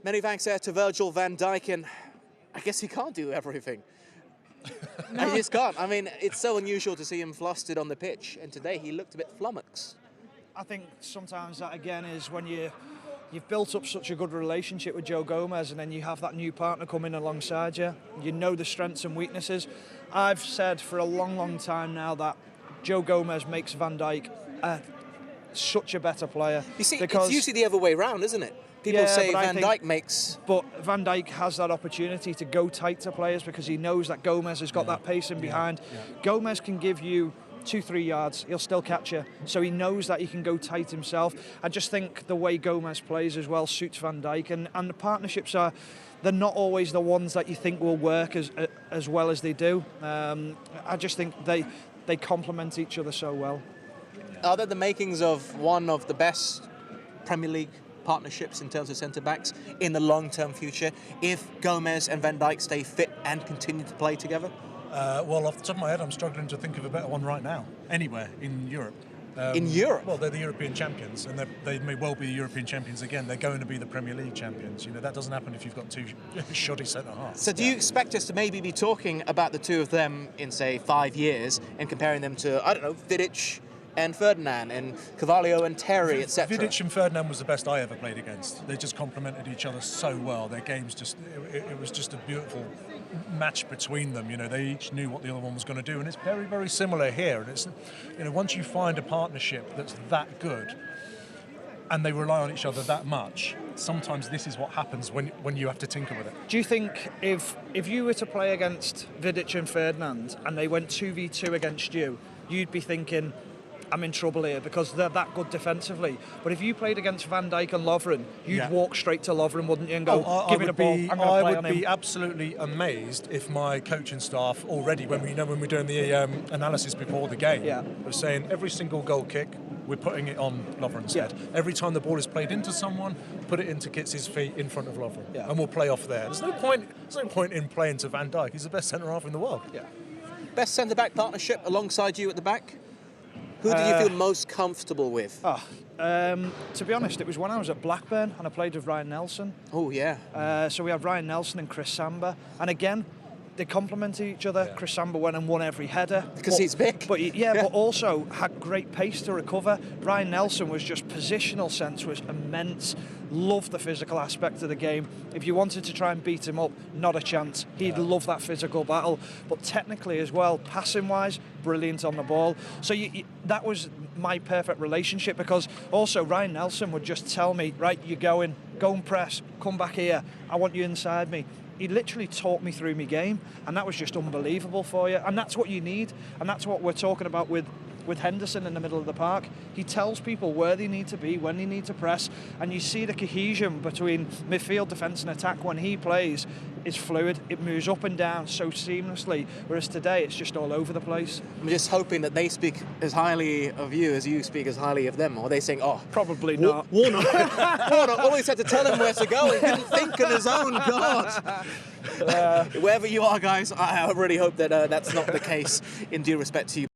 Many thanks there to Virgil van Dijk, and I guess he can't do everything. No. He just can't. I mean, it's so unusual to see him flustered on the pitch, and today he looked a bit flummoxed. I think sometimes that again is when you've built up such a good relationship with Dijk-Gomez, and then you have that new partner come in alongside you. You know the strengths and weaknesses. I've said for a long, long time now that Dijk-Gomez makes Van Dijk such a better player. You see, because it's usually the other way round, isn't it? People say Van Dijk makes... But Van Dijk has that opportunity to go tight to players because he knows that Gomez has got that pace in behind. Yeah. Gomez can give you 2-3 yards, he'll still catch you. So he knows that he can go tight himself. I just think the way Gomez plays as well suits Van Dijk, and the partnerships they're not always the ones that you think will work as well as they do. I just think they complement each other so well. Are there the makings of one of the best Premier League partnerships in terms of centre-backs in the long-term future if Gomez and Van Dijk stay fit and continue to play together? Well, off the top of my head, I'm struggling to think of a better one right now, anywhere in Europe. In Europe? Well, they're the European champions, and they may well be the European champions again. They're going to be the Premier League champions. You know, that doesn't happen if you've got two shoddy centre-halves. So do you expect us to maybe be talking about the two of them in, say, 5 years and comparing them to, I don't know, Vidic and Ferdinand and Carvalho and Terry, etc.? Vidic and Ferdinand was the best I ever played against. They just complemented each other so well. Their games it was just a beautiful match between them. You know, they each knew what the other one was going to do, and it's very, very similar here. And it's, you know, once you find a partnership that's that good and they rely on each other that much, sometimes this is what happens when you have to tinker with it. Do you think if you were to play against Vidic and Ferdinand and they went 2v2 against you, you'd be thinking, I'm in trouble here because they're that good defensively? But if you played against Van Dijk and Lovren, you'd walk straight to Lovren, wouldn't you, and go, give it a ball, I'm going to play on him. I would be absolutely amazed if my coaching staff already, when we're doing the analysis before the game, we're saying every single goal kick, we're putting it on Lovren's head. Every time the ball is played into someone, put it into Kitz's feet in front of Lovren, and we'll play off there. There's no point in playing to Van Dijk. He's the best centre-half in the world. Best centre-back partnership alongside you at the back? Who did you feel most comfortable with? To be honest, it was when I was at Blackburn and I played with Ryan Nelson. Oh, yeah. So we had Ryan Nelson and Chris Samba. And again, they complemented each other. Chris Samba went and won every header. Because he's big. But but also had great pace to recover. Ryan Nelson was just, positional sense was immense. Loved the physical aspect of the game. If you wanted to try and beat him up, not a chance. He'd love that physical battle. But technically as well, passing-wise, brilliant on the ball. So that was my perfect relationship, because also Ryan Nelson would just tell me, right, you're go and press, come back here, I want you inside me. He literally taught me through my game, and that was just unbelievable for you. And that's what you need, and that's what we're talking about with Henderson in the middle of the park. He tells people where they need to be, when they need to press, and you see the cohesion between midfield, defence and attack when he plays is fluid. It moves up and down so seamlessly, whereas today it's just all over the place. I'm just hoping that they speak as highly of you as you speak as highly of them, or are they saying, oh, probably not. Warnock always had to tell him where to go. He didn't think on his own. God. Wherever you are, guys, I really hope that that's not the case, in due respect to you.